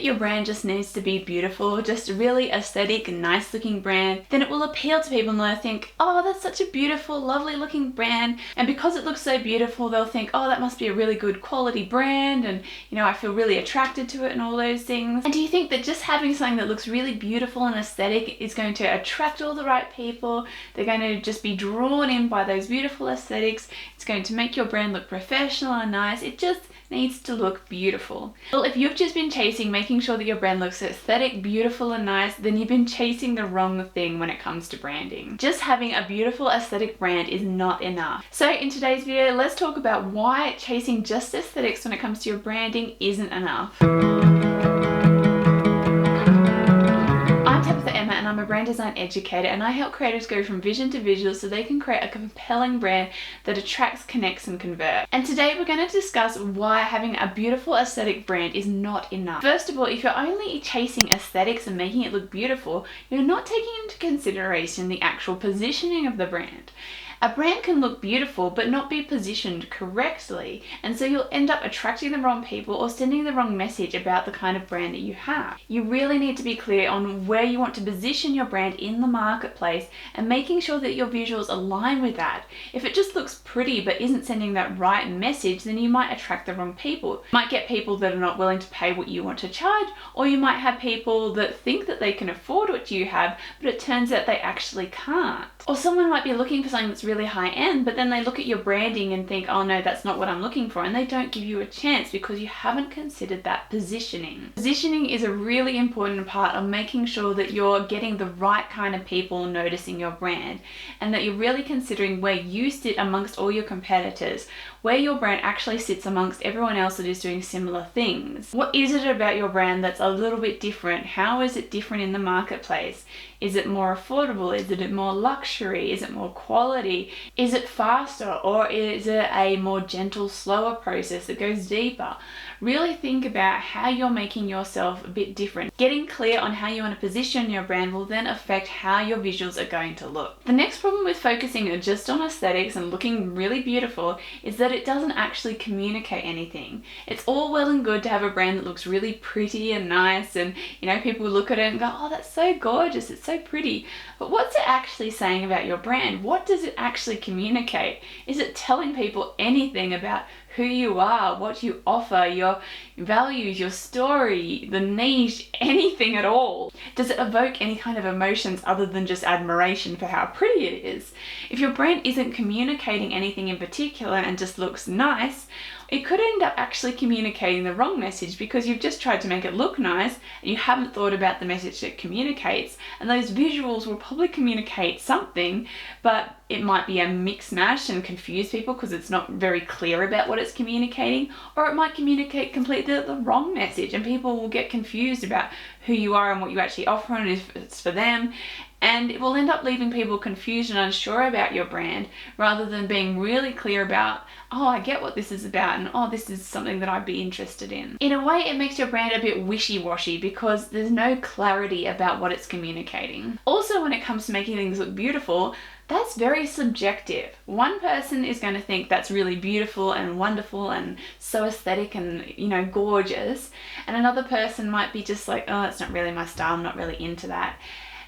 that your brand just needs to be beautiful, just a really aesthetic, nice looking brand, then it will appeal to people and they'll think, oh, that's such a beautiful, lovely looking brand. And because it looks so beautiful, they'll think, oh, that must be a really good quality brand, and you know, I feel really attracted to it and all those things. And do you think that just having something that looks really beautiful and aesthetic is going to attract all the right people? They're going to just be drawn in by those beautiful aesthetics. It's going to make your brand look professional and nice. It just needs to look beautiful. Well, if you've just been chasing making sure that your brand looks aesthetic, beautiful and nice, then you've been chasing the wrong thing when it comes to branding. Just having a beautiful aesthetic brand is not enough. So in today's video, let's talk about why chasing just aesthetics when it comes to your branding isn't enough. And I'm a brand design educator, and I help creators go from vision to visual so they can create a compelling brand that attracts, connects and converts. And today we're going to discuss why having a beautiful aesthetic brand is not enough. First of all, if you're only chasing aesthetics and making it look beautiful, you're not taking into consideration the actual positioning of the brand. A brand can look beautiful but not be positioned correctly, and so you'll end up attracting the wrong people or sending the wrong message about the kind of brand that you have. You really need to be clear on where you want to position your brand in the marketplace and making sure that your visuals align with that. If it just looks pretty but isn't sending that right message, then you might attract the wrong people. You might get people that are not willing to pay what you want to charge, or you might have people that think that they can afford what you have, but it turns out they actually can't. Or someone might be looking for something that's really high end, but then they look at your branding and think, oh no, that's not what I'm looking for, and they don't give you a chance because you haven't considered that positioning. Positioning is a really important part of making sure that you're getting the right kind of people noticing your brand, and that you're really considering where you sit amongst all your competitors, where your brand actually sits amongst everyone else that is doing similar things. What is it about your brand that's a little bit different? How is it different in the marketplace? Is it more affordable? Is it more luxury? Is it more quality? Is it faster? Or is it a more gentle, slower process that goes deeper? Really think about how you're making yourself a bit different. Getting clear on how you want to position your brand will then affect how your visuals are going to look. The next problem with focusing just on aesthetics and looking really beautiful is that it doesn't actually communicate anything. It's all well and good to have a brand that looks really pretty and nice, and you know, people look at it and go, oh, that's so gorgeous, it's so pretty. But what's it actually saying about your brand? What does it actually communicate? Is it telling people anything about who you are, what you offer, your values, your story, the niche, anything at all? Does it evoke any kind of emotions other than just admiration for how pretty it is? If your brand isn't communicating anything in particular and just looks nice, it could end up actually communicating the wrong message because you've just tried to make it look nice and you haven't thought about the message it communicates. And those visuals will probably communicate something, but it might be a mix mash and confuse people because it's not very clear about what it's communicating, or it might communicate completely the wrong message and people will get confused about who you are and what you actually offer and if it's for them. And it will end up leaving people confused and unsure about your brand rather than being really clear about, oh, I get what this is about, and oh, this is something that I'd be interested in. In a way, it makes your brand a bit wishy-washy because there's no clarity about what it's communicating. Also, when it comes to making things look beautiful, that's very subjective. One person is going to think that's really beautiful and wonderful and so aesthetic and, you know, gorgeous, and another person might be just like, oh, that's not really my style, I'm not really into that.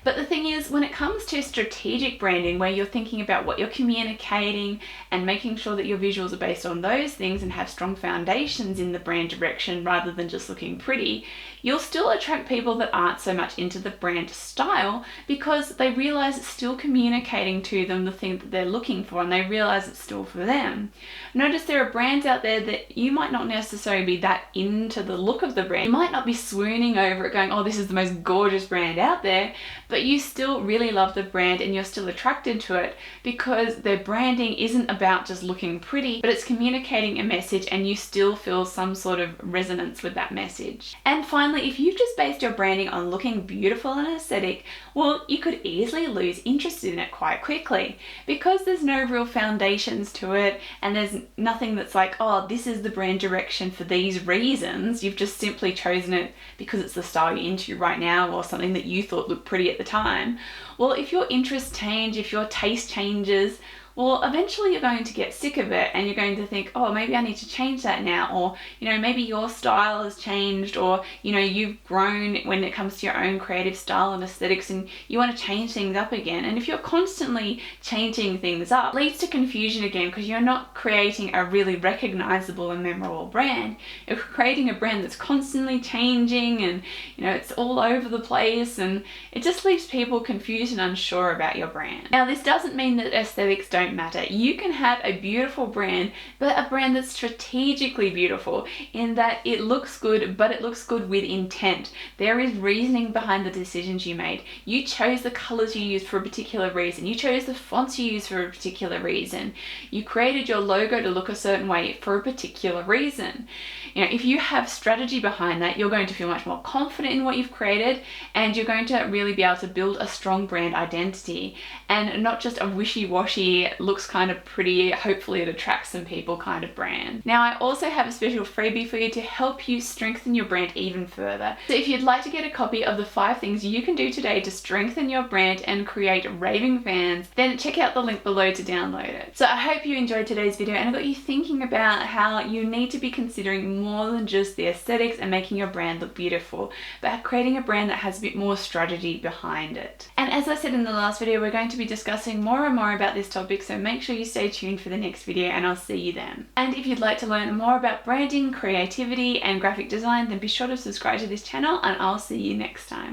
But the thing is, when it comes to strategic branding, where you're thinking about what you're communicating and making sure that your visuals are based on those things and have strong foundations in the brand direction rather than just looking pretty, you'll still attract people that aren't so much into the brand style because they realize it's still communicating to them the thing that they're looking for, and they realize it's still for them. Notice there are brands out there that you might not necessarily be that into the look of the brand. You might not be swooning over it going, oh, this is the most gorgeous brand out there, but you still really love the brand and you're still attracted to it because their branding isn't about just looking pretty, but it's communicating a message and you still feel some sort of resonance with that message. And finally, if you've just based your branding on looking beautiful and aesthetic, well, you could easily lose interest in it quite quickly because there's no real foundations to it and there's nothing that's like, oh, this is the brand direction for these reasons. You've just simply chosen it because it's the style you're into right now or something that you thought looked pretty at the time. Well, if your interests change, if your taste changes, well, eventually you're going to get sick of it and you're going to think, oh, maybe I need to change that now. Or, maybe your style has changed, or, you've grown when it comes to your own creative style and aesthetics and you want to change things up again. And if you're constantly changing things up, it leads to confusion again, because you're not creating a really recognizable and memorable brand. You're creating a brand that's constantly changing and, it's all over the place, and it just leaves people confused and unsure about your brand. Now, this doesn't mean that aesthetics don't matter. You can have a beautiful brand, but a brand that's strategically beautiful in that it looks good, but it looks good with intent. There is reasoning behind the decisions you made. You chose the colors you used for a particular reason. You chose the fonts you used for a particular reason. You created your logo to look a certain way for a particular reason. If you have strategy behind that, you're going to feel much more confident in what you've created, and you're going to really be able to build a strong brand identity and not just a wishy-washy, looks kind of pretty, hopefully it attracts some people kind of brand. Now, I also have a special freebie for you to help you strengthen your brand even further. So if you'd like to get a copy of the 5 things you can do today to strengthen your brand and create raving fans, then check out the link below to download it. So I hope you enjoyed today's video and I got you thinking about how you need to be considering more than just the aesthetics and making your brand look beautiful, but creating a brand that has a bit more strategy behind it. And as I said in the last video, we're going to be discussing more and more about this topic, so make sure you stay tuned for the next video and I'll see you then. And if you'd like to learn more about branding, creativity and graphic design, then be sure to subscribe to this channel and I'll see you next time.